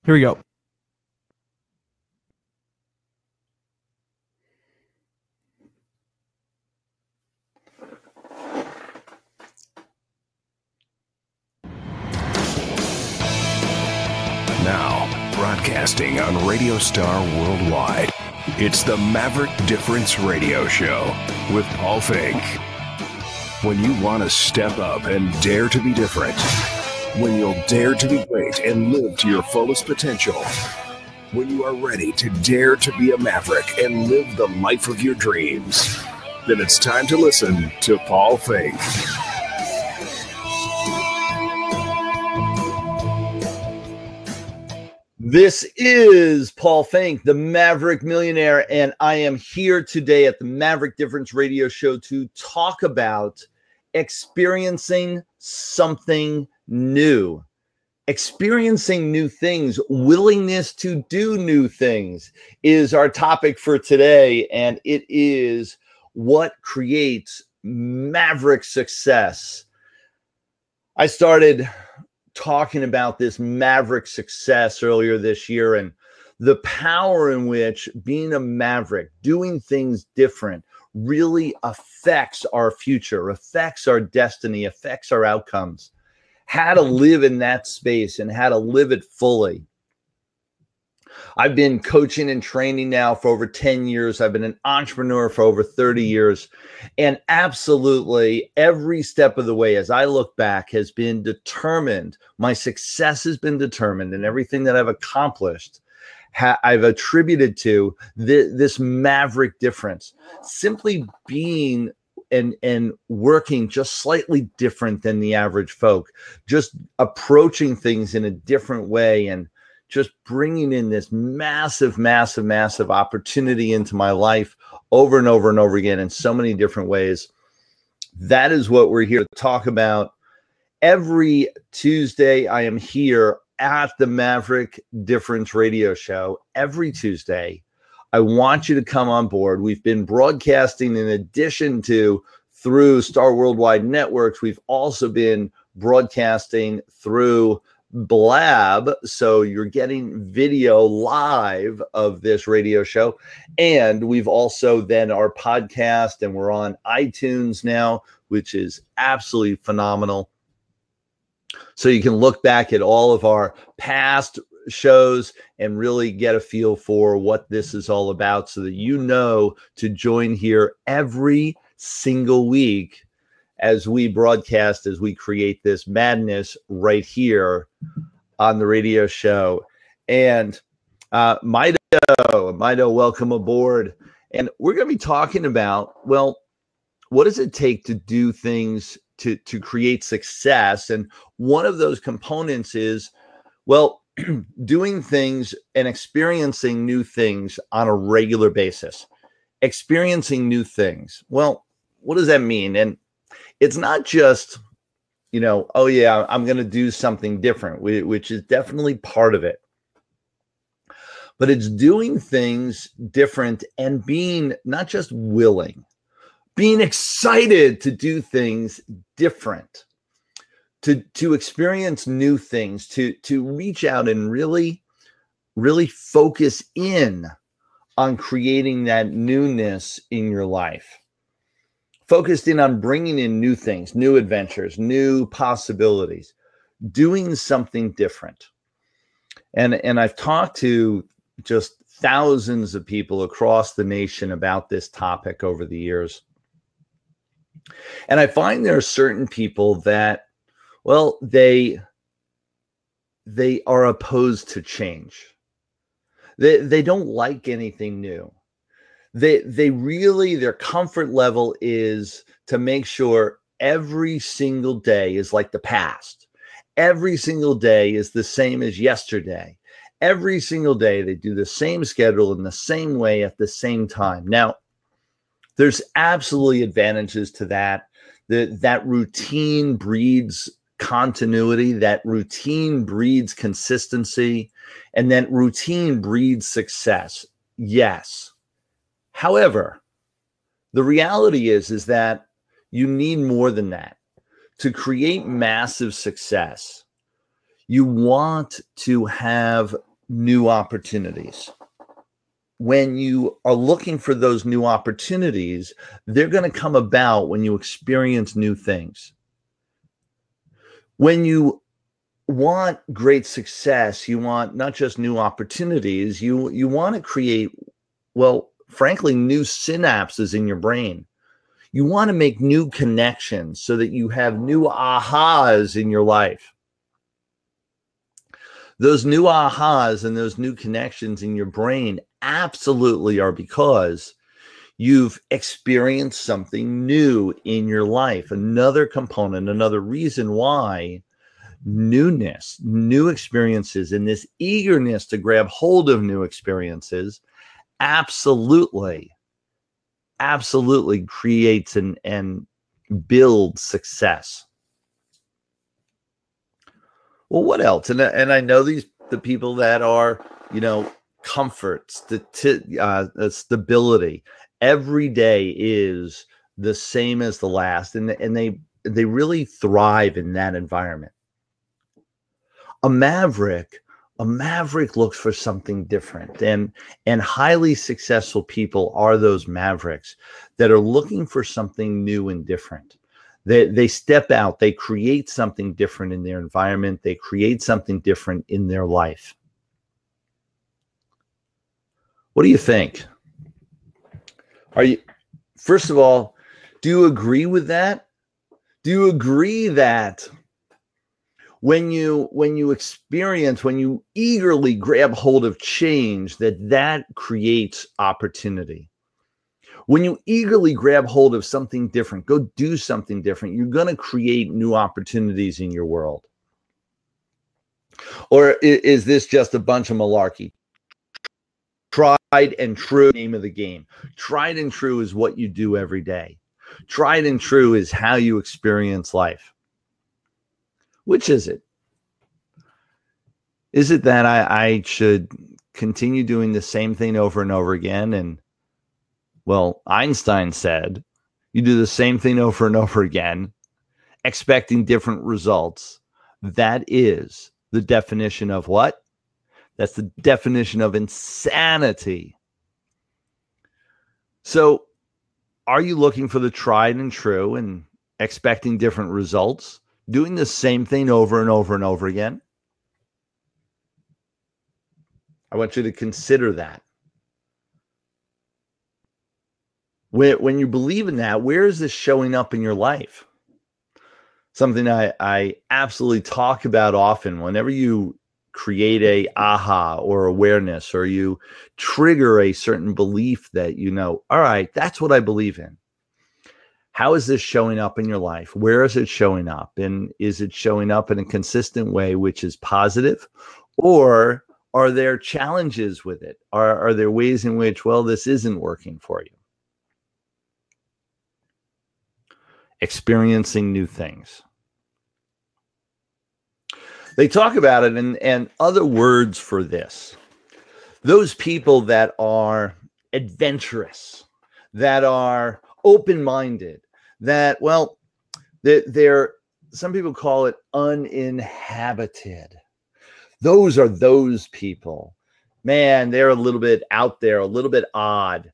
Here we go. Now, broadcasting on Radio Star Worldwide, it's the Maverick Difference Radio Show with Paul Finck. When you want to step up and dare to be different, when you'll dare to be great and live to your fullest potential, when you are ready to dare to be a maverick and live the life of your dreams, then it's time to listen to Paul Finck. This is Paul Finck, the Maverick Millionaire, and I am here today at the Maverick Difference Radio Show to talk about experiencing something new. Experiencing new things, willingness to do new things is our topic for today, and it is what creates maverick success. I started talking about this maverick success earlier this year and the power in which being a maverick, doing things different, really affects our future, affects our destiny, affects our outcomes. How to live in that space and how to live it fully. I've been coaching and training now for over 10 years. I've been an entrepreneur for over 30 years. And absolutely every step of the way, as I look back, has been determined. My success has been determined, and everything that I've accomplished, I've attributed to this maverick difference. Simply being and working just slightly different than the average folk, just approaching things in a different way and just bringing in this massive, massive, massive opportunity into my life over and over and over again in so many different ways. That is what we're here to talk about. Every Tuesday, I am here at the Maverick Difference Radio Show. Every Tuesday, I want you to come on board. We've been broadcasting in addition to through Star Worldwide Networks. We've also been broadcasting through Blab, so you're getting video live of this radio show, and we've also then our podcast, and we're on iTunes now, which is absolutely phenomenal. So you can look back at all of our past shows and really get a feel for what this is all about, so that you know to join here every single week as we broadcast, as we create this madness right here on the radio show. And Mido, welcome aboard. And we're going to be talking about, well, what does it take to do things to create success? And one of those components is, well, doing things and experiencing new things on a regular basis. Experiencing new things. Well, what does that mean? And it's not just, oh yeah, I'm going to do something different, which is definitely part of it. But it's doing things different and being not just willing, being excited to do things different, to experience new things, to reach out and really, really focus in on creating that newness in your life. Focused in on bringing in new things, new adventures, new possibilities, doing something different. And I've talked to just thousands of people across the nation about this topic over the years. And I find there are certain people that, well, they are opposed to change. They don't like anything new. They really, their comfort level is to make sure every single day is like the past. Every single day is the same as yesterday. Every single day they do the same schedule in the same way at the same time. Now, there's absolutely advantages to that. That routine breeds continuity. That routine breeds consistency. And that routine breeds success. Yes. However, the reality is that you need more than that. To create massive success, you want to have new opportunities. When you are looking for those new opportunities, they're going to come about when you experience new things. When you want great success, you want not just new opportunities, you want to create, well, frankly, new synapses in your brain. You want to make new connections so that you have new ahas in your life. Those new ahas and those new connections in your brain absolutely are because you've experienced something new in your life. Another component, another reason why newness, new experiences, and this eagerness to grab hold of new experiences absolutely creates and builds success. Well, what else? And I know the people that are, comfort, stability. Every day is the same as the last, and they really thrive in that environment. A maverick looks for something different, and highly successful people are those mavericks that are looking for something new and different. They step out, they create something different in their environment, they create something different in their life. What do you think? First of all, do you agree with that? Do you agree that when you eagerly grab hold of change, that creates opportunity? When you eagerly grab hold of something different, go do something different, you're going to create new opportunities in your world. Or is this just a bunch of malarkey? Tried and true, name of the game. Tried and true is what you do every day. Tried and true is how you experience life. Which is it? Is it that I should continue doing the same thing over and over again? And, well, Einstein said, you do the same thing over and over again, expecting different results. That is the definition of what? That's the definition of insanity. So, are you looking for the tried and true and expecting different results? Doing the same thing over and over and over again? I want you to consider that. When you believe in that, where is this showing up in your life? Something I absolutely talk about often. Whenever you create a aha or awareness, or you trigger a certain belief that all right, that's what I believe in. How is this showing up in your life? Where is it showing up? And is it showing up in a consistent way, which is positive? Or are there challenges with it? Are there ways in which, well, this isn't working for you? Experiencing new things. They talk about it, and other words for this. Those people that are adventurous, that are open-minded, that, well, they're some people call it uninhabited. Those are those people. Man, they're a little bit out there, a little bit odd.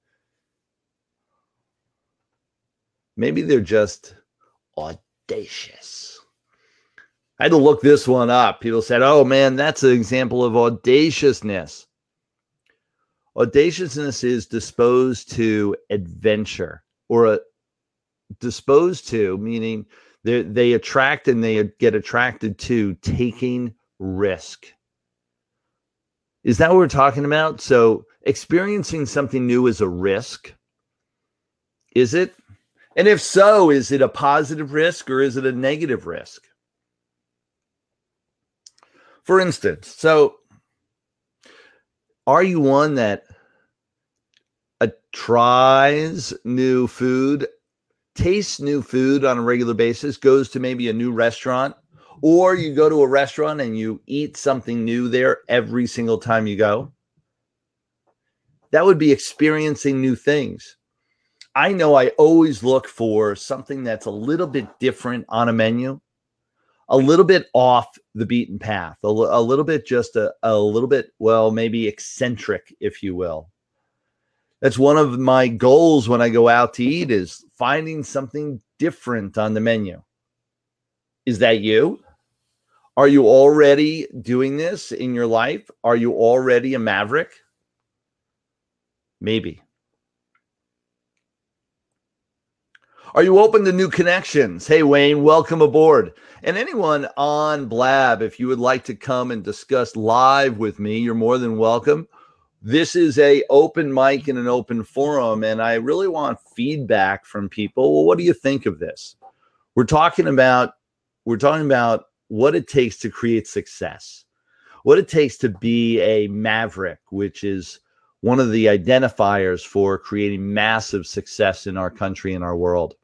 Maybe they're just audacious. I had to look this one up. People said, oh man, that's an example of audaciousness. Audaciousness is disposed to adventure, or disposed to, meaning they attract and they get attracted to taking risk. Is that what we're talking about? So experiencing something new is a risk. Is it? And if so, is it a positive risk or is it a negative risk? For instance, so are you one that tries new food, tastes new food on a regular basis, goes to maybe a new restaurant, or you go to a restaurant and you eat something new there every single time you go? That would be experiencing new things. I know I always look for something that's a little bit different on a menu. a little bit off the beaten path, a little bit, just a little bit, well, maybe eccentric, if you will. That's one of my goals when I go out to eat, is finding something different on the menu. Is that you? Are you already doing this in your life? Are you already a maverick? Maybe. Are you open to new connections? Hey, Wayne, welcome aboard. And anyone on Blab, if you would like to come and discuss live with me, you're more than welcome. This is an open mic and an open forum, and I really want feedback from people. Well, what do you think of this? We're talking about what it takes to create success, what it takes to be a maverick, which is one of the identifiers for creating massive success in our country and our world.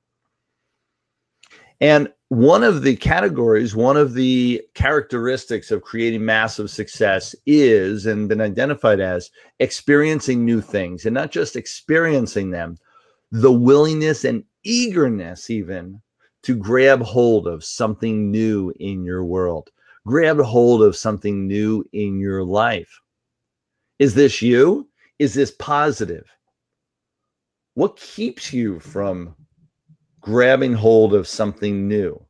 And one of the categories, one of the characteristics of creating massive success is, and been identified as, experiencing new things, and not just experiencing them, the willingness and eagerness even to grab hold of something new in your world, grab hold of something new in your life. Is this you? Is this positive? What keeps you from grabbing hold of something new?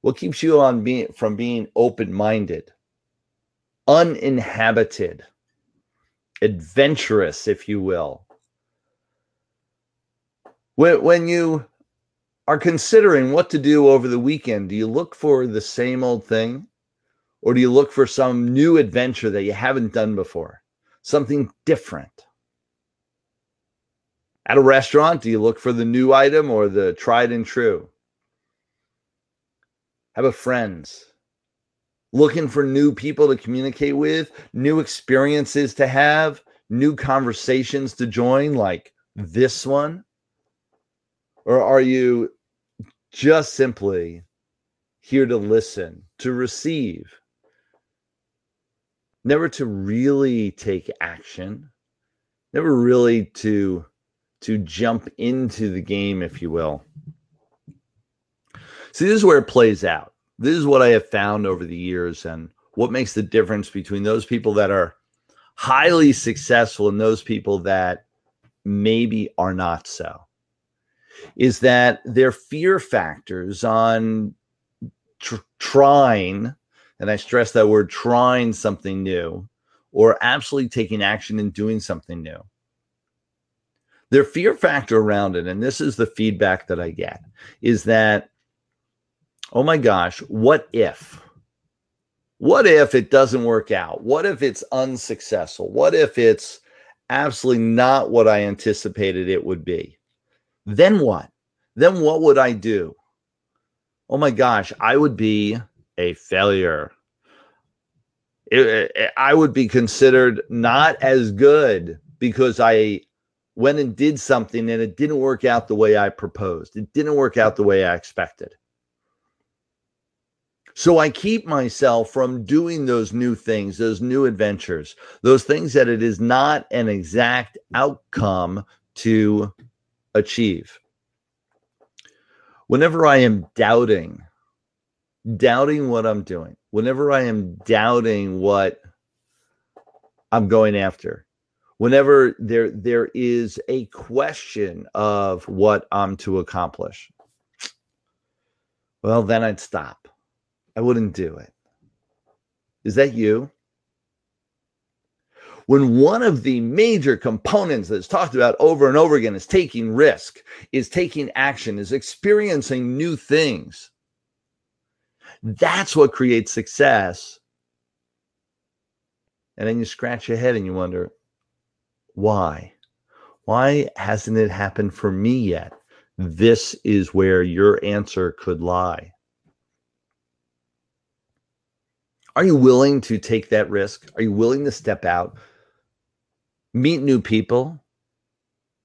What keeps you from being open-minded, uninhabited, adventurous, if you will? When you are considering what to do over the weekend, do you look for the same old thing? Or do you look for some new adventure that you haven't done before? Something different? At a restaurant, do you look for the new item or the tried and true? How about friends? Looking for new people to communicate with, new experiences to have, new conversations to join, like this one? Or are you just simply here to listen, to receive, never to really take action, never really to jump into the game, if you will? See, this is where it plays out. This is what I have found over the years, and what makes the difference between those people that are highly successful and those people that maybe are not so, is that their fear factors on trying, and I stress that word, trying something new, or absolutely taking action and doing something new. Their fear factor around it, and this is the feedback that I get, is that, oh my gosh, what if? What if it doesn't work out? What if it's unsuccessful? What if it's absolutely not what I anticipated it would be? Then what? Then what would I do? Oh my gosh, I would be a failure. I would be considered not as good because I went and did something and it didn't work out the way I proposed. It didn't work out the way I expected. So I keep myself from doing those new things, those new adventures, those things that it is not an exact outcome to achieve. Whenever I am doubting what I'm doing, whenever I am doubting what I'm going after, whenever there is a question of what I'm to accomplish, well, then I'd stop. I wouldn't do it. Is that you? When one of the major components that's talked about over and over again is taking risk, is taking action, is experiencing new things, that's what creates success. And then you scratch your head and you wonder, why? Why hasn't it happened for me yet? This is where your answer could lie. Are you willing to take that risk? Are you willing to step out, meet new people,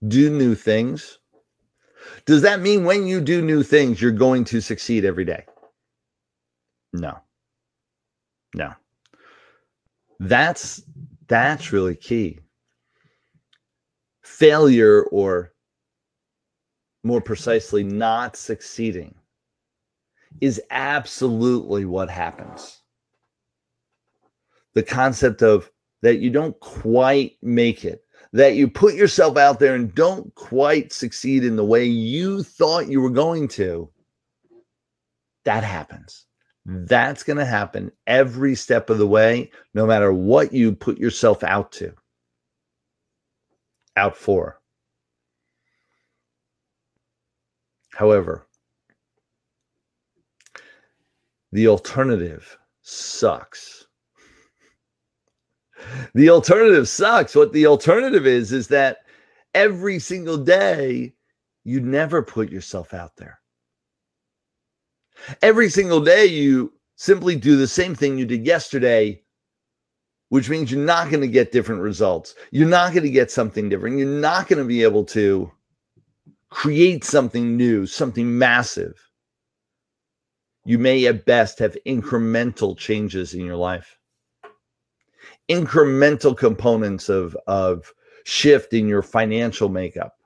do new things? Does that mean when you do new things, you're going to succeed every day? No. That's really key. Failure, or more precisely, not succeeding, is absolutely what happens. The concept of that you don't quite make it, that you put yourself out there and don't quite succeed in the way you thought you were going to, that happens. That's going to happen every step of the way, no matter what you put yourself out for. However, the alternative sucks. The alternative sucks. What the alternative is that every single day, you never put yourself out there. Every single day, you simply do the same thing you did yesterday, which means you're not going to get different results. You're not going to get something different. You're not going to be able to create something new, something massive. You may at best have incremental changes in your life. Incremental components of shift in your financial makeup.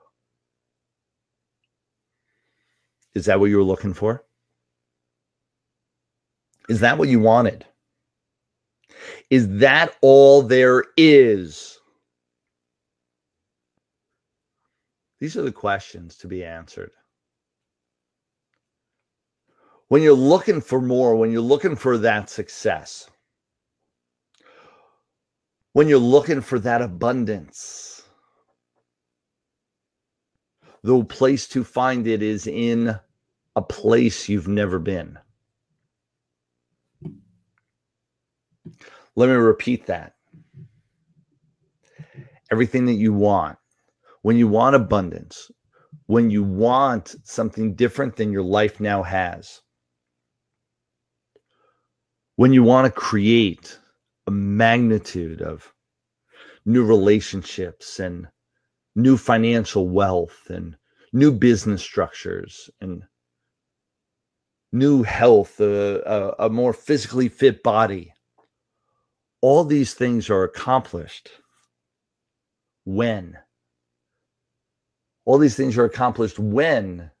Is that what you were looking for? Is that what you wanted? Is that all there is? These are the questions to be answered. When you're looking for more, when you're looking for that success, when you're looking for that abundance, the place to find it is in a place you've never been. Let me repeat that. Everything that you want, when you want abundance, when you want something different than your life now has, when you want to create a magnitude of new relationships and new financial wealth and new business structures and new health, a more physically fit body, all these things are accomplished when? All these things are accomplished when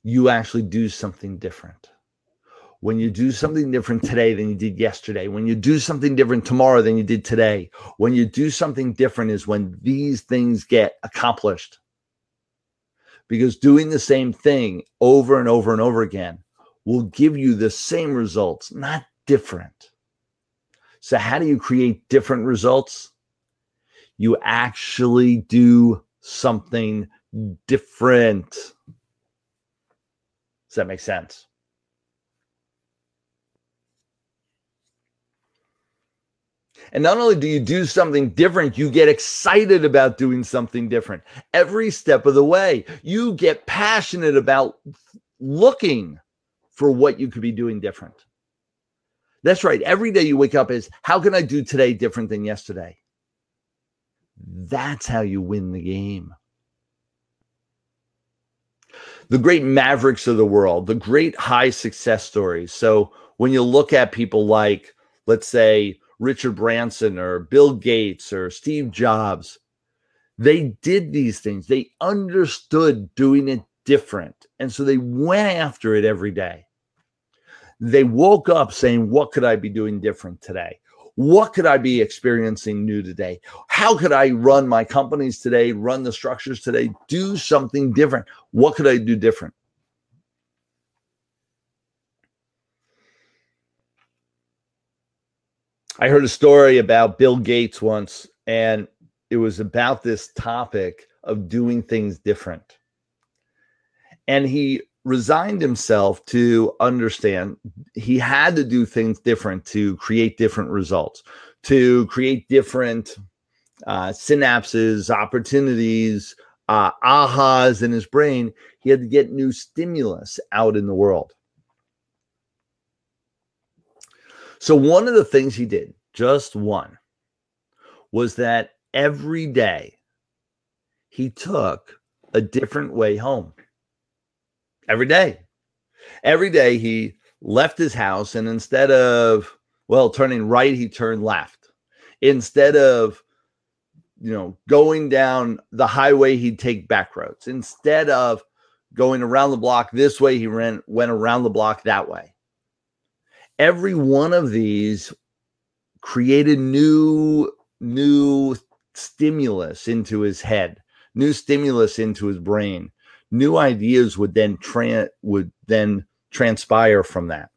you actually do something different. When you do something different today than you did yesterday, when you do something different tomorrow than you did today, when you do something different is when these things get accomplished. Because doing the same thing over and over and over again will give you the same results, not different. So how do you create different results? You actually do something different. Does that make sense? And not only do you do something different, you get excited about doing something different. Every step of the way, you get passionate about looking for what you could be doing different. That's right. Every day you wake up is, how can I do today different than yesterday? That's how you win the game. The great Mavericks of the world, the great high success stories. So when you look at people like, let's say, Richard Branson or Bill Gates or Steve Jobs, they did these things. They understood doing it different. And so they went after it every day. They woke up saying, what could I be doing different today? What could I be experiencing new today? How could I run my companies today, run the structures today, do something different? What could I do different? I heard a story about Bill Gates once, and it was about this topic of doing things different. And he resigned himself to understand he had to do things different to create different results, to create different synapses, opportunities, ahas in his brain. He had to get new stimulus out in the world. So one of the things he did, just one, was that every day he took a different way home. Every day. Every day he left his house, and instead of, turning right, he turned left. Instead of, going down the highway, he'd take back roads. Instead of going around the block this way. He went around the block that way. Every one of these created new stimulus into his head, new stimulus into his brain. New ideas would then transpire from that.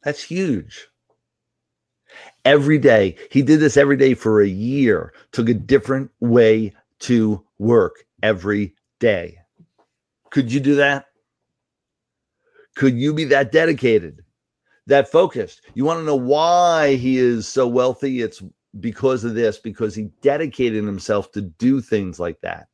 That's huge. Every day, he did this every day for a year, took a different way to work every day. Could you do that? Could you be that dedicated, that focused? You want to know why he is so wealthy? It's because of this, because he dedicated himself to do things like that,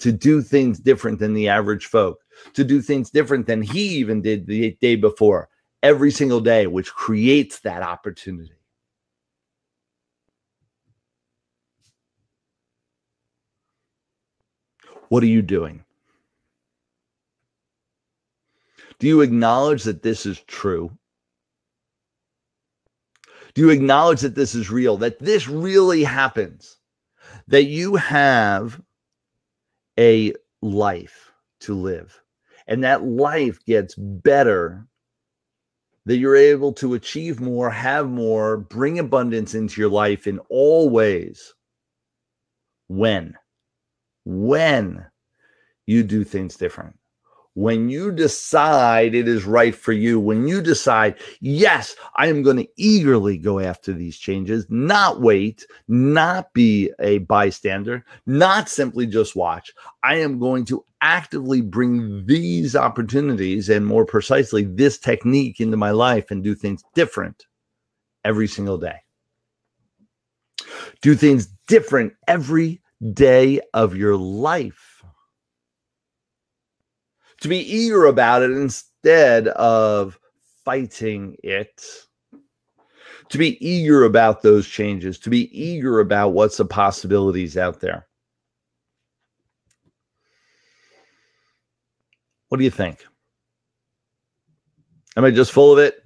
to do things different than the average folk, to do things different than he even did the day before, every single day, which creates that opportunity. What are you doing? Do you acknowledge that this is true? Do you acknowledge that this is real, that this really happens, that you have a life to live, and that life gets better, that you're able to achieve more, have more, bring abundance into your life in all ways? When you do things different, when you decide it is right for you, when you decide, yes, I am going to eagerly go after these changes, not wait, not be a bystander, not simply just watch. I am going to actively bring these opportunities, and more precisely, this technique, into my life and do things different every single day. Do things different every day of your life. To be eager about it instead of fighting it. To be eager about those changes. To be eager about what's the possibilities out there. What do you think? Am I just full of it?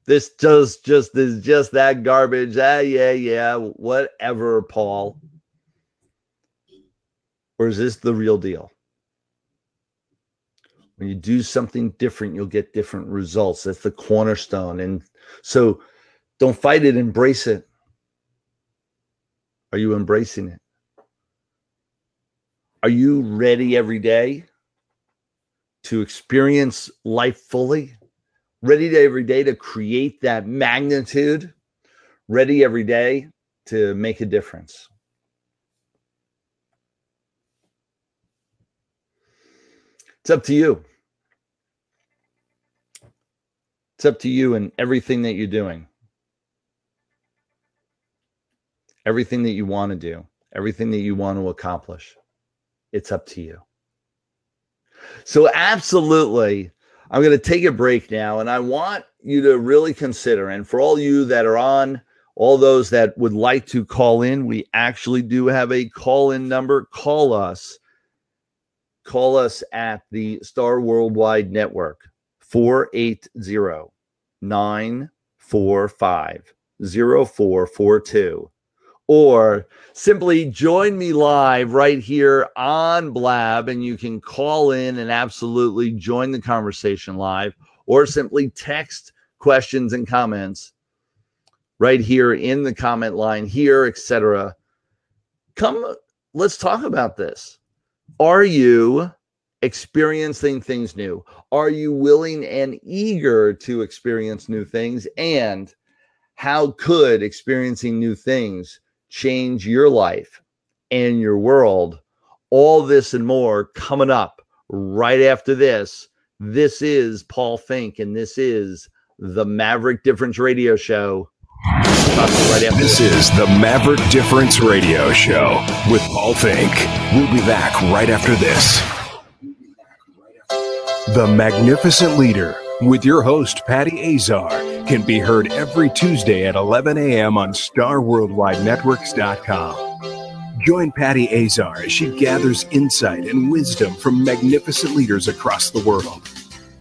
This is just that garbage. Yeah, whatever, Paul. Or is this the real deal? When you do something different, you'll get different results. That's the cornerstone. And so don't fight it, embrace it. Are you embracing it? Are you ready every day to experience life fully? Ready every day to create that magnitude? Ready every day to make a difference? It's up to you. It's up to you and everything that you're doing. Everything that you want to do. Everything that you want to accomplish. It's up to you. So absolutely, I'm going to take a break now, and I want you to really consider, and for all you that are on, all those that would like to call in, we actually do have a call-in number. Call us. Call us at the Star Worldwide Network, 480-945-0442. Or simply join me live right here on Blab, and you can call in and absolutely join the conversation live, or simply text questions and comments right here in the comment line here, etc. Come, let's talk about this. Are you experiencing things new? Are you willing and eager to experience new things? And how could experiencing new things change your life and your world? All this and more coming up right after this. This is Paul Finck, and this is the Maverick Difference Radio Show. Right after this is the Maverick Difference Radio Show with Paul Finck. We'll be back right after this. The Magnificent Leader with your host, Patty Azar, can be heard every Tuesday at 11 a.m. on StarWorldWideNetworks.com. Join Patty Azar as she gathers insight and wisdom from magnificent leaders across the world.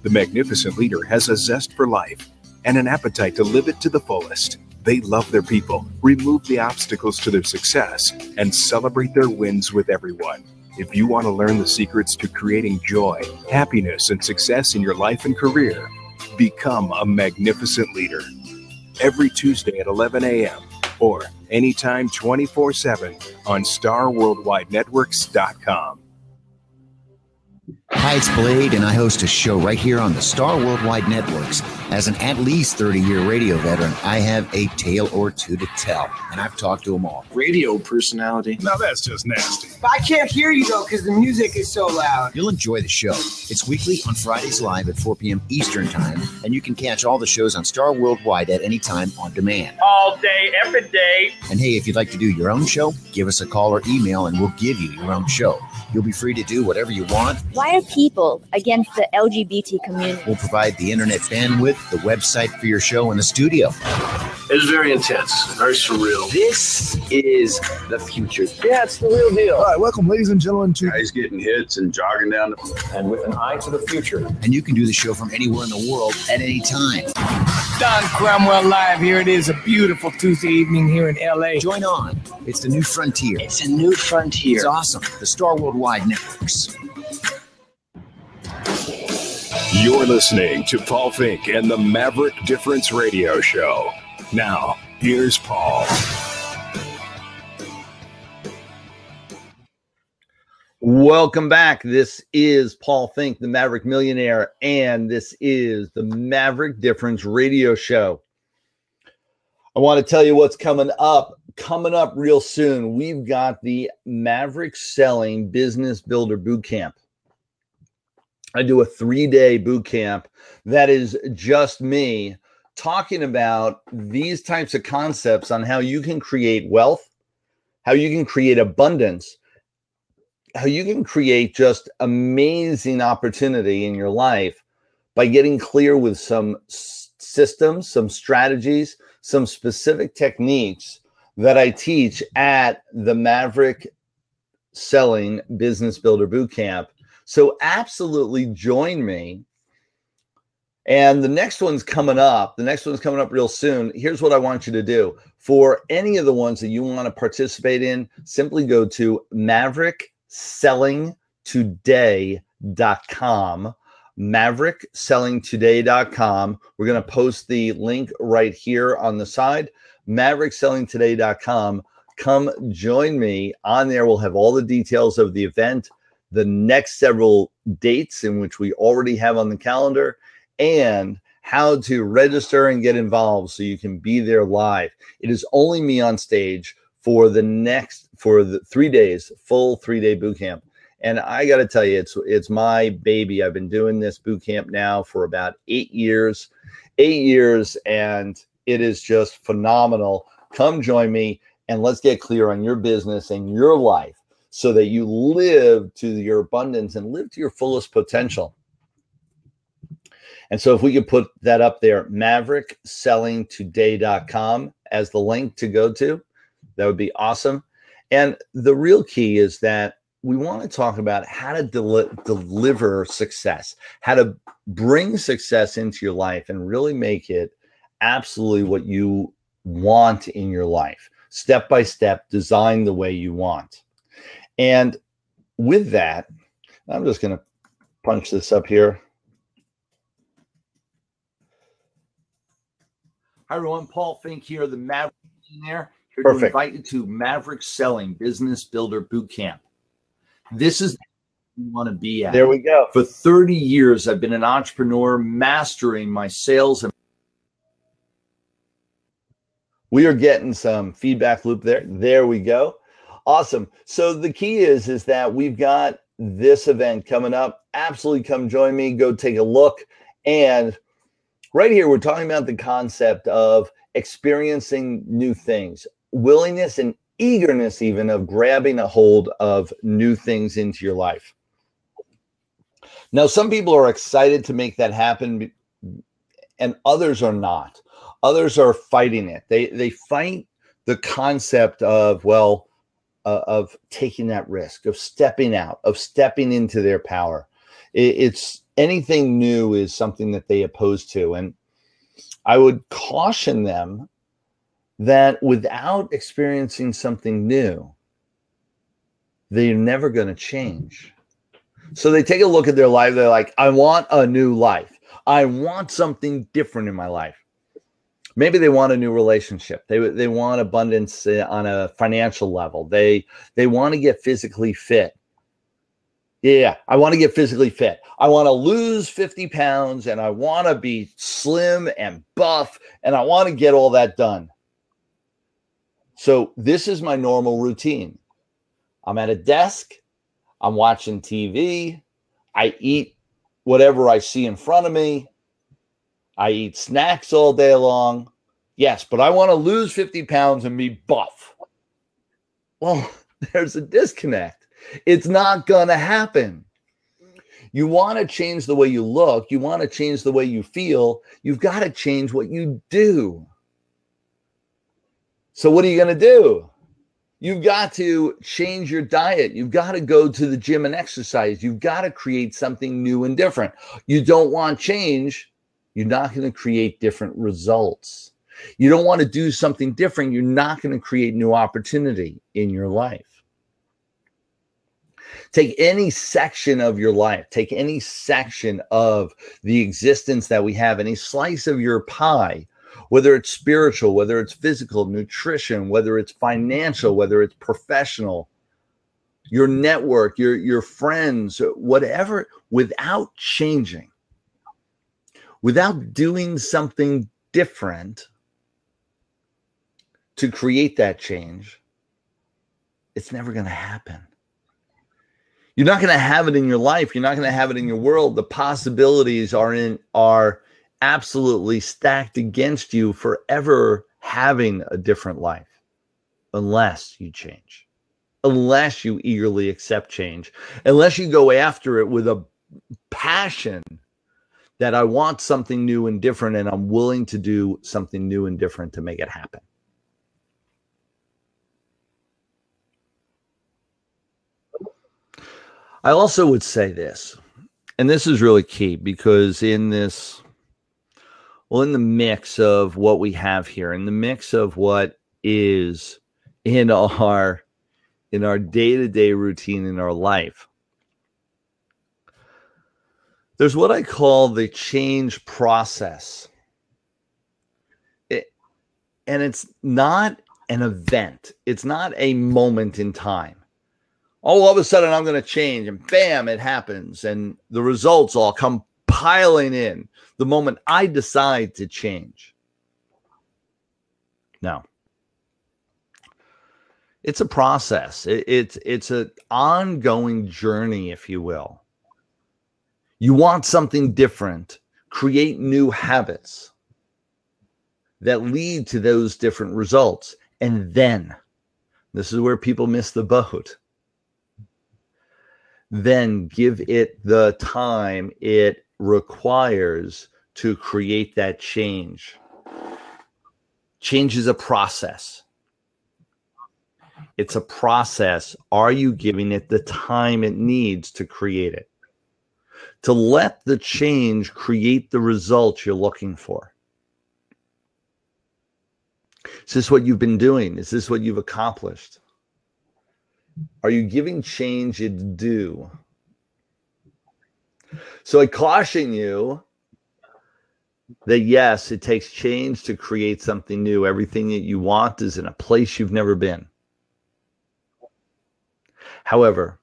The Magnificent Leader has a zest for life and an appetite to live it to the fullest. They love their people, remove the obstacles to their success, and celebrate their wins with everyone. If you want to learn the secrets to creating joy, happiness, and success in your life and career, become a magnificent leader. Every Tuesday at 11 a.m. or anytime 24/7 on StarWorldWideNetworks.com. Hi, it's Blade, and I host a show right here on the Star Worldwide Networks. As an at least 30-year radio veteran, I have a tale or two to tell, and I've talked to them all. Radio personality. Now that's just nasty. I can't hear you, though, because the music is so loud. You'll enjoy the show. It's weekly on Fridays live at 4 p.m. Eastern Time, and you can catch all the shows on Star Worldwide at any time on demand. All day, every day. And hey, if you'd like to do your own show, give us a call or email, and we'll give you your own show. You'll be free to do whatever you want. Why are people against the LGBT community? We'll provide the internet bandwidth, the website for your show, and the studio. It was very intense, very surreal. This is the future. Yeah, it's the real deal. All right, welcome, ladies and gentlemen, to guys getting hits and jogging down. And with an eye to the future. And you can do the show from anywhere in the world at any time. Don Cromwell Live. Here it is, a beautiful Tuesday evening here in L.A. Join on. It's the new frontier. It's a new frontier. It's awesome. The Star Worldwide Networks. You're listening to Paul Finck and the Maverick Difference Radio Show. Now, here's Paul. Welcome back. This is Paul Finck, the Maverick Millionaire, and this is the Maverick Difference Radio Show. I want to tell you what's coming up. Coming up real soon, we've got the Maverick Selling Business Builder Bootcamp. I do a 3-day boot camp that is just me talking about these types of concepts on how you can create wealth, how you can create abundance, how you can create just amazing opportunity in your life by getting clear with some systems, some strategies, some specific techniques that I teach at the Maverick Selling Business Builder Bootcamp. So absolutely join me. And the next one's coming up. The next one's coming up real soon. Here's what I want you to do. For any of the ones that you want to participate in, simply go to MaverickSellingToday.com. MaverickSellingToday.com. We're going to post the link right here on the side. MaverickSellingToday.com. Come join me. On there, we'll have all the details of the event, the next several dates in which we already have on the calendar, and how to register and get involved so you can be there live. It is only me on stage for the 3 days, full 3-day boot camp. And I got to tell you, it's my baby. I've been doing this boot camp now for about 8 years, and it is just phenomenal. Come join me and let's get clear on your business and your life, so that you live to your abundance and live to your fullest potential. And so if we could put that up there, MaverickSellingToday.com as the link to go to, that would be awesome. And the real key is that we want to talk about how to deliver success, how to bring success into your life and really make it absolutely what you want in your life. Step by step, design the way you want. And with that, I'm just going to punch this up here. Hi, everyone. Paul Finck here, the Maverick Millionaire. Here to invite you to Maverick Selling Business Builder Bootcamp. This is where you want to be at. There we go. For 30 years, I've been an entrepreneur, mastering my sales. And we are getting some feedback loop there. There we go. Awesome. So the key is that we've got this event coming up. Absolutely come join me. Go take a look. And right here, we're talking about the concept of experiencing new things, willingness and eagerness even of grabbing a hold of new things into your life. Now, some people are excited to make that happen, and others are not. Others are fighting it. They fight the concept of, well, of taking that risk, of stepping out, of stepping into their power. It's anything new is something that they oppose to. And I would caution them that without experiencing something new, they're never going to change. So they take a look at their life. They're like, I want a new life. I want something different in my life. Maybe they want a new relationship. They want abundance on a financial level. They want to get physically fit. Yeah, I want to get physically fit. I want to lose 50 pounds and I want to be slim and buff and I want to get all that done. So this is my normal routine. I'm at a desk. I'm watching TV. I eat whatever I see in front of me. I eat snacks all day long. Yes, but I want to lose 50 pounds and be buff. Well, there's a disconnect. It's not going to happen. You want to change the way you look. You want to change the way you feel. You've got to change what you do. So what are you going to do? You've got to change your diet. You've got to go to the gym and exercise. You've got to create something new and different. You don't want change. You're not going to create different results. You don't want to do something different. You're not going to create new opportunity in your life. Take any section of your life, take any section of the existence that we have, any slice of your pie, whether it's spiritual, whether it's physical, nutrition, whether it's financial, whether it's professional, your network, your friends, whatever, without changing, without doing something different to create that change, it's never going to happen. You're not going to have it in your life. You're not going to have it in your world. The possibilities are absolutely stacked against you for ever having a different life unless you change, unless you eagerly accept change, unless you go after it with a passion that I want something new and different and I'm willing to do something new and different to make it happen. I also would say this, and this is really key because in the mix of what we have here, in the mix of what is in our day-to-day routine in our life, there's what I call the change process. And it's not an event. It's not a moment in time. All of a sudden I'm going to change and bam, it happens. And the results all come piling in the moment I decide to change. No. It's a process. It's an ongoing journey, if you will. You want something different. Create new habits that lead to those different results. And then, this is where people miss the boat. Then give it the time it requires to create that change. Change is a process. It's a process. Are you giving it the time it needs to create it? To let the change create the results you're looking for. Is this what you've been doing? Is this what you've accomplished? Are you giving change its due? So I caution you that yes, it takes change to create something new. Everything that you want is in a place you've never been. However,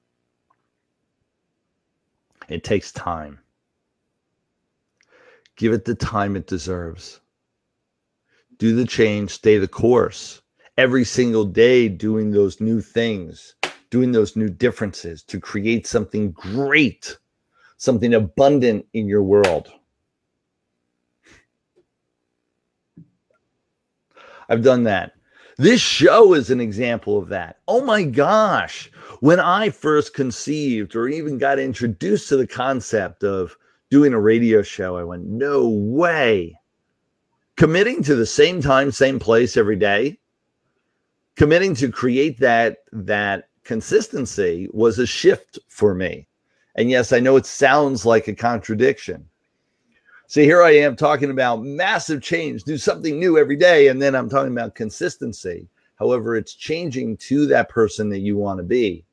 it takes time. Give it the time it deserves. Do the change, stay the course. Every single day doing those new things, doing those new differences to create something great, something abundant in your world. I've done that. This show is an example of that. Oh my gosh. When I first conceived or even got introduced to the concept of doing a radio show, I went, no way. Committing to the same time, same place every day, committing to create that consistency was a shift for me. And yes, I know it sounds like a contradiction. So here I am talking about massive change, do something new every day. And then I'm talking about consistency. However, it's changing to that person that you want to be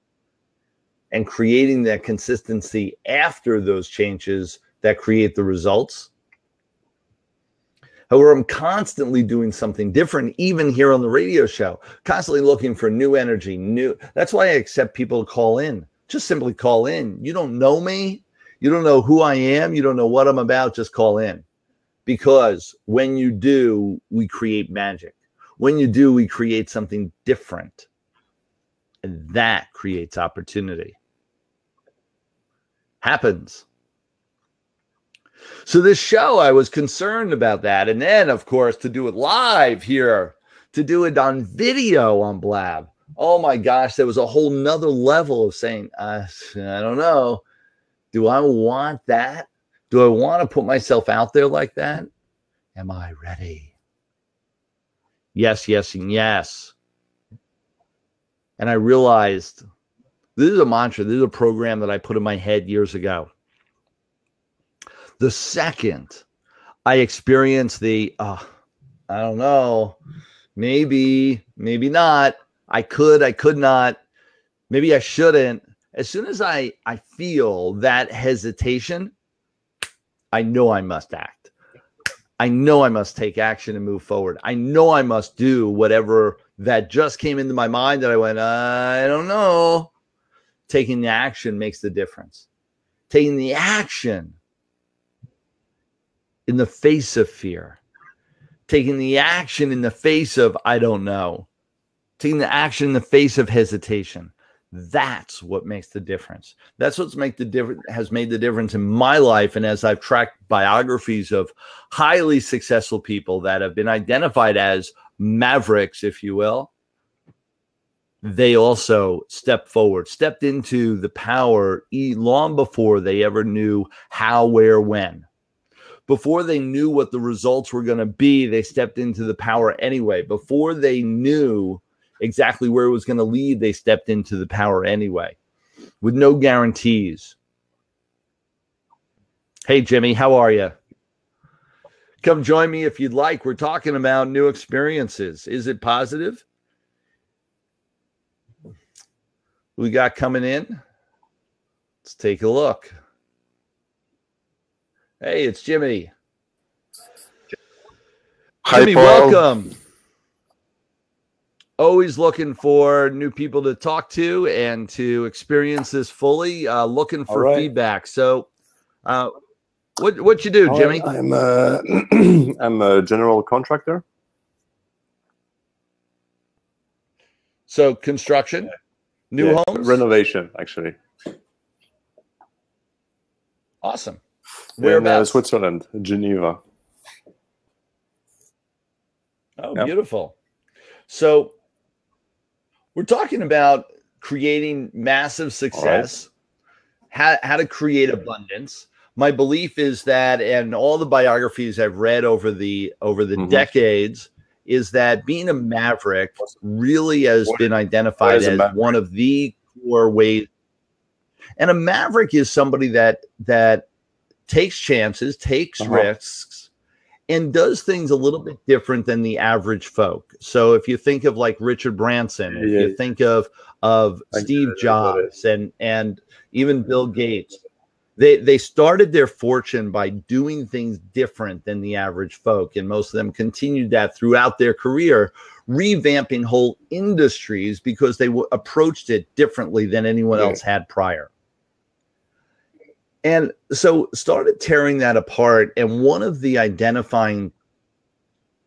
and creating that consistency after those changes that create the results. However, I'm constantly doing something different, even here on the radio show, constantly looking for new energy, new. That's why I accept people to call in. Just simply call in. You don't know me. You don't know who I am. You don't know what I'm about. Just call in. Because when you do, we create magic. When you do, we create something different. And that creates opportunity. Happens. So this show, I was concerned about that. And then, of course, to do it live here, to do it on video on Blab. Oh, my gosh, there was a whole nother level of saying, I don't know. Do I want that? Do I want to put myself out there like that? Am I ready? Yes, yes, and yes. And I realized this is a mantra. This is a program that I put in my head years ago. The second I experienced the, I don't know, maybe not. I could not. Maybe I shouldn't. As soon as I feel that hesitation, I know I must act. I know I must take action and move forward. I know I must do whatever that just came into my mind that I went, I don't know. Taking the action makes the difference. Taking the action in the face of fear, taking the action in the face of I don't know, taking the action in the face of hesitation. That's what makes the difference. That's what's has made the difference in my life. And as I've tracked biographies of highly successful people that have been identified as mavericks, if you will, they also stepped forward, stepped into the power long before they ever knew how, where, when. Before they knew what the results were going to be, they stepped into the power anyway. Before they knew exactly where it was going to lead, they stepped into the power anyway, with no guarantees. Hey, Jimmy, how are you? Come join me if you'd like. We're talking about new experiences. Is it positive? We got coming in? Let's take a look. Hey, it's Jimmy. Hi, Jimmy, Paul. welcome. Always looking for new people to talk to and to experience this fully. Looking for feedback. So, what you do, Jimmy? I'm I'm a general contractor. So construction, new homes, renovation, actually. Awesome. Whereabouts? In Switzerland, Geneva. Oh, yep. Beautiful. So we're talking about creating massive success, how to create abundance. My belief is that, and all the biographies I've read over the decades, is that being a maverick really has been identified as one of the core ways. And a maverick is somebody that takes chances, takes risks, and does things a little bit different than the average folk. So if you think of like Richard Branson, if you think of Steve Jobs and even Bill Gates, they started their fortune by doing things different than the average folk. And most of them continued that throughout their career, revamping whole industries because they approached it differently than anyone else had prior. And so started tearing that apart. And one of the identifying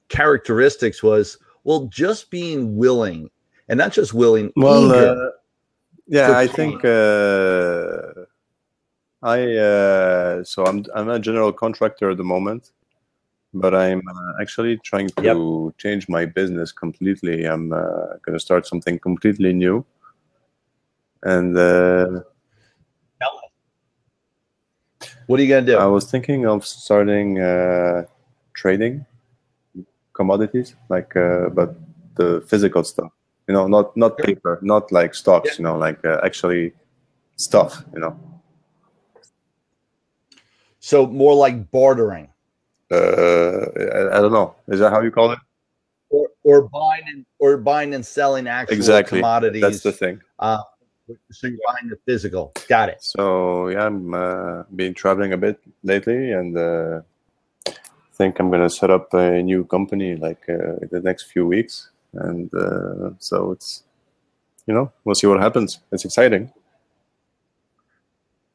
characteristics was, well, just being willing, and not just willing. Well, I think so I'm a general contractor at the moment, but I'm actually trying to change my business completely. I'm going to start something completely new. And what are you going to do? I was thinking of starting trading commodities, like but the physical stuff, not paper, not like stocks, like actually stuff, So more like bartering. I don't know. Is that how you call it? Or buying and selling actual commodities. That's the thing. So you're buying the physical. Got it. So yeah, I'm been traveling a bit lately, and think I'm gonna set up a new company like in the next few weeks, and so it's we'll see what happens. It's exciting.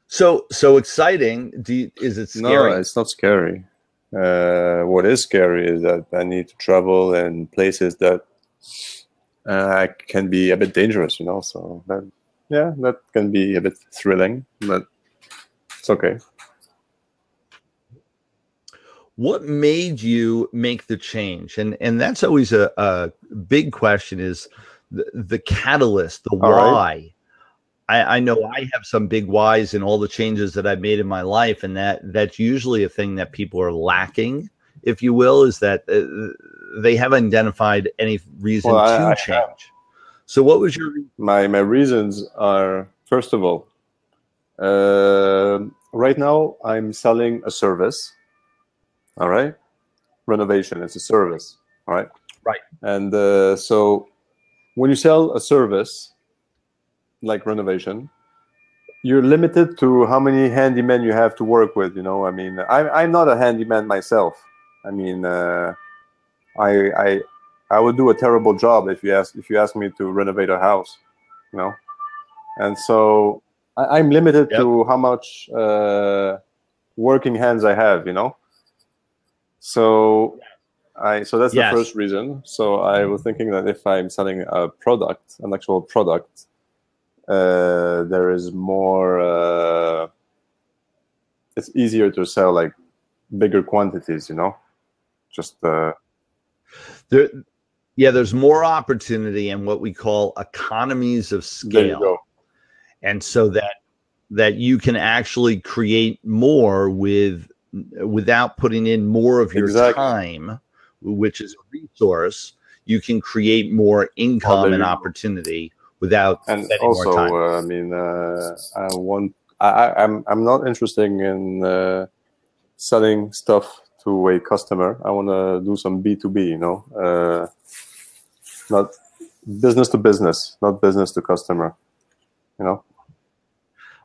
So exciting. Is it scary? No, it's not scary. What is scary is that I need to travel in places that can be a bit dangerous, So that can be a bit thrilling, but it's okay. What made you make the change? And that's always a big question, is the catalyst, the why. Right. I know I have some big whys in all the changes that I've made in my life, and that's usually a thing that people are lacking, if you will, is that they haven't identified any reason to change. So what was your my reasons are, first of all, right now I'm selling a service. All right, renovation is a service. All right, right. And so when you sell a service like renovation, you're limited to how many handymen you have to work with. I mean, I'm not a handyman myself. I mean, I would do a terrible job if you ask me to renovate a house, And so I'm limited to how much working hands I have, So that's the first reason. So I was thinking that if I'm selling a product, an actual product, there is more. It's easier to sell like bigger quantities, Just there's more opportunity and what we call economies of scale. There you go. And so that you can actually create more without putting in more of your time, which is a resource. You can create more income and opportunity without spending more time. I mean, I'm not interested in selling stuff to a customer. I want to do some B2B, not business to business, not business to customer,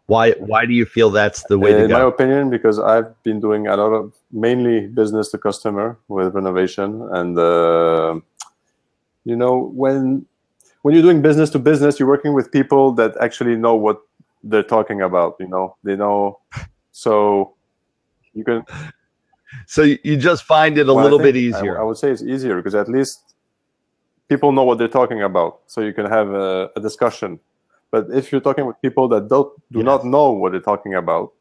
Why do you feel that's the way to go? In my opinion, because I've been doing a lot of mainly business to customer with renovation, and when you're doing business to business, you're working with people that actually know what they're talking about. They know, so you can. So you just find it a little bit easier. I would say it's easier because at least people know what they're talking about, so you can have a discussion. But if you're talking with people that do not know what they're talking about,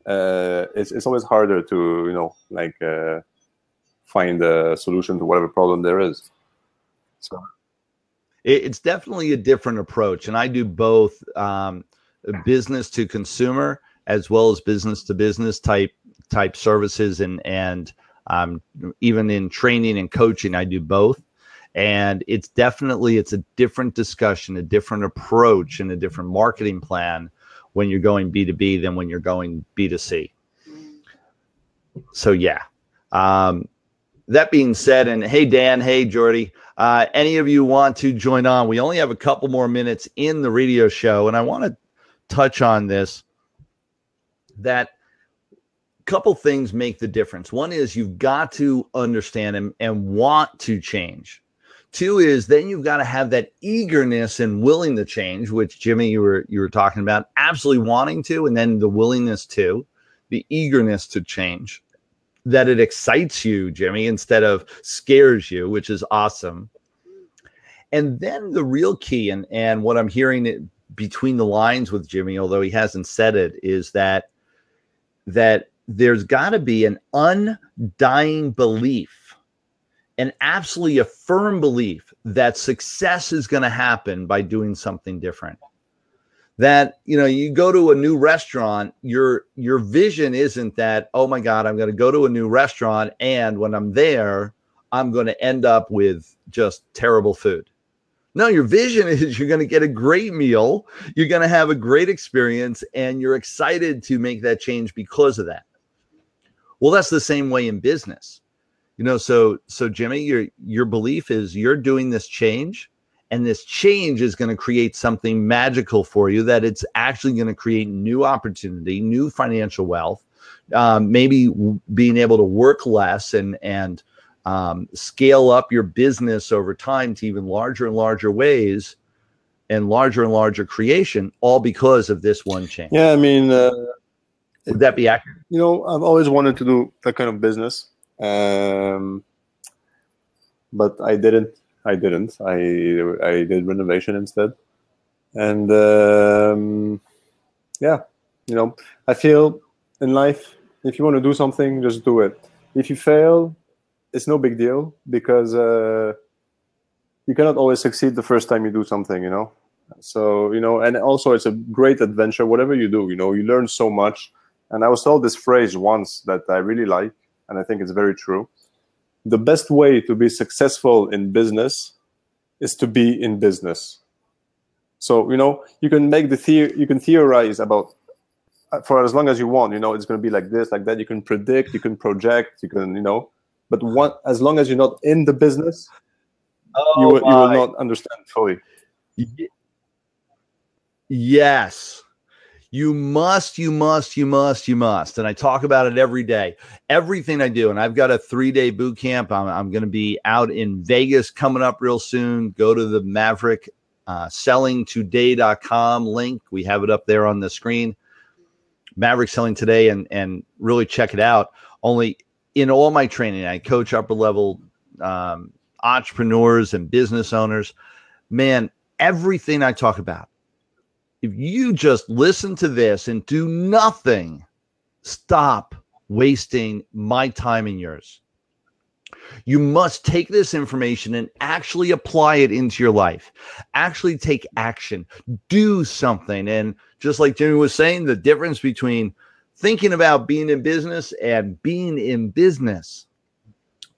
it's always harder to find a solution to whatever problem there is. So it's definitely a different approach, and I do both business to consumer as well as business to business type services, and even in training and coaching, I do both. And it's a different discussion, a different approach, and a different marketing plan when you're going B2B than when you're going B2C. So that being said, and hey Dan, hey Jordy, any of you want to join on? We only have a couple more minutes in the radio show, and I want to touch on this. That couple things make the difference. One is you've got to understand and want to change. Two is then you've got to have that eagerness and willing to change, which Jimmy, you were talking about, absolutely wanting to, and then the willingness to, the eagerness to change, that it excites you, Jimmy, instead of scares you, which is awesome. And then the real key, and what I'm hearing between the lines with Jimmy, although he hasn't said it, is that there's got to be an undying belief, and absolutely a firm belief that success is going to happen by doing something different. That, you go to a new restaurant, your vision isn't that, oh my God, I'm going to go to a new restaurant, and when I'm there, I'm going to end up with just terrible food. No, your vision is you're going to get a great meal, you're going to have a great experience, and you're excited to make that change because of that. Well, that's the same way in business. So Jimmy, your belief is you're doing this change, And this change is going to create something magical for you, that it's actually going to create new opportunity, new financial wealth, maybe being able to work less and scale up your business over time to even larger and larger ways and larger creation, all because of this one change. Yeah, I mean, would that be accurate? You know, I've always wanted to do that kind of business, but I didn't. I did renovation instead, and yeah, you know, I feel in life, if you want to do something, just do it. If you fail, it's no big deal, because you cannot always succeed the first time you do something, you know. So, you know, and also it's a great adventure, whatever you do, you know, you learn so much. And I was told this phrase once that I really like, and I think it's very true. The best way to be successful in business is to be in business. So, you know, you can make you can theorize about for as long as you want, you know, it's going to be like this, like that. You can predict, you can project, you can, you know, but as long as you're not in the business, you will not understand fully. Yes. You must. And I talk about it every day, everything I do. And I've got a 3-day boot camp. I'm going to be out in Vegas coming up real soon. Go to the Maverick sellingtoday.com link. We have it up there on the screen. Maverick Selling Today, and really check it out. Only in all my training, I coach upper level entrepreneurs and business owners. Man, everything I talk about, if you just listen to this and do nothing, stop wasting my time and yours. You must take this information and actually apply it into your life. Actually take action. Do something. And just like Jimmy was saying, the difference between thinking about being in business and being in business.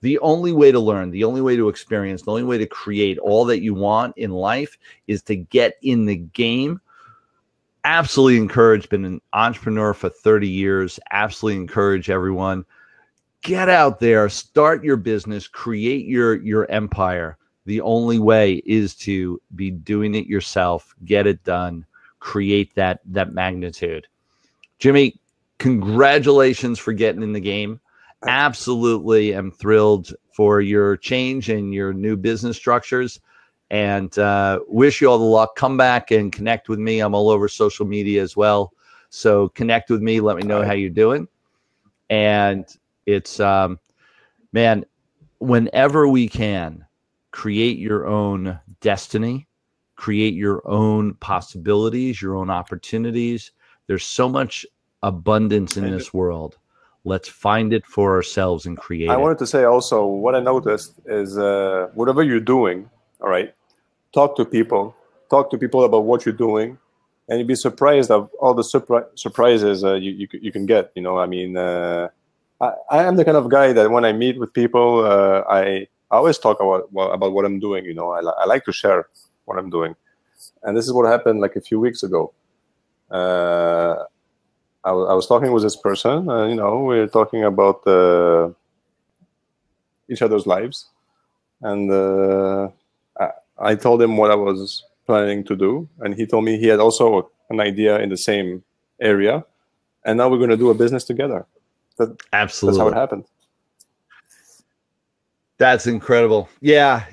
The only way to learn, the only way to experience, the only way to create all that you want in life is to get in the game. Absolutely encourage, been an entrepreneur for 30 years. Absolutely encourage everyone. Get out there, start your business, create your empire. The only way is to be doing it yourself, get it done, create that magnitude. Jimmy, congratulations for getting in the game. Absolutely am thrilled for your change and your new business structures, and wish you all the luck. Come back and connect with me. I'm all over social media as well. So connect with me. Let me know how you're doing. And it's, man, whenever we can, create your own destiny, create your own possibilities, your own opportunities. There's so much abundance in this world. Let's find it for ourselves and create it. I wanted to say also, what I noticed is whatever you're doing, all right, talk to people about what you're doing, and you'd be surprised of all the surprises you can get. You know, I mean, I am the kind of guy that when I meet with people, I always talk about what I'm doing. You know, I like to share what I'm doing, and this is what happened like a few weeks ago. I was talking with this person. You know, we were talking about each other's lives, and I told him what I was planning to do, and he told me he had also an idea in the same area, and now we're going to do a business together. Absolutely, that's how it happened. That's incredible. Yeah,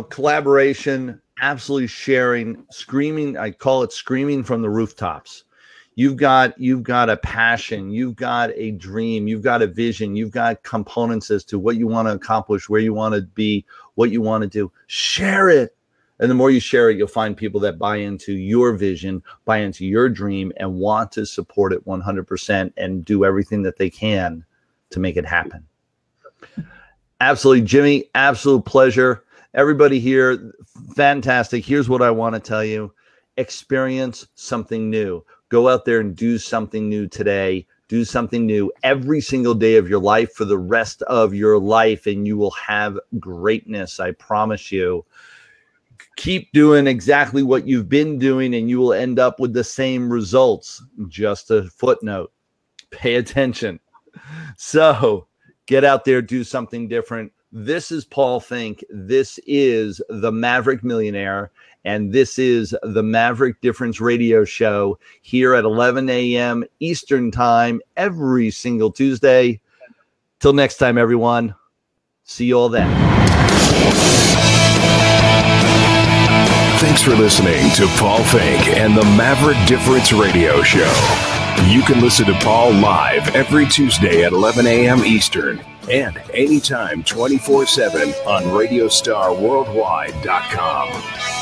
collaboration, absolutely sharing, screaming. I call it screaming from the rooftops. You've got a passion, you've got a dream, you've got a vision, you've got components as to what you want to accomplish, where you want to be, what you want to do. Share it. And the more you share it, you'll find people that buy into your vision, buy into your dream, and want to support it 100% and do everything that they can to make it happen. Absolutely, Jimmy, absolute pleasure. Everybody here, fantastic. Here's what I want to tell you. Experience something new. Go out there and do something new today. Do something new every single day of your life for the rest of your life, and you will have greatness. I promise you. Keep doing exactly what you've been doing, and you will end up with the same results. Just a footnote. Pay attention. So get out there, do something different. This is Paul Finck. This is the Maverick Millionaire. And this is the Maverick Difference Radio Show here at 11 a.m. Eastern Time every single Tuesday. Till next time, everyone. See you all then. Thanks for listening to Paul Finck and the Maverick Difference Radio Show. You can listen to Paul live every Tuesday at 11 a.m. Eastern and anytime 24/7 on RadiostarWorldwide.com.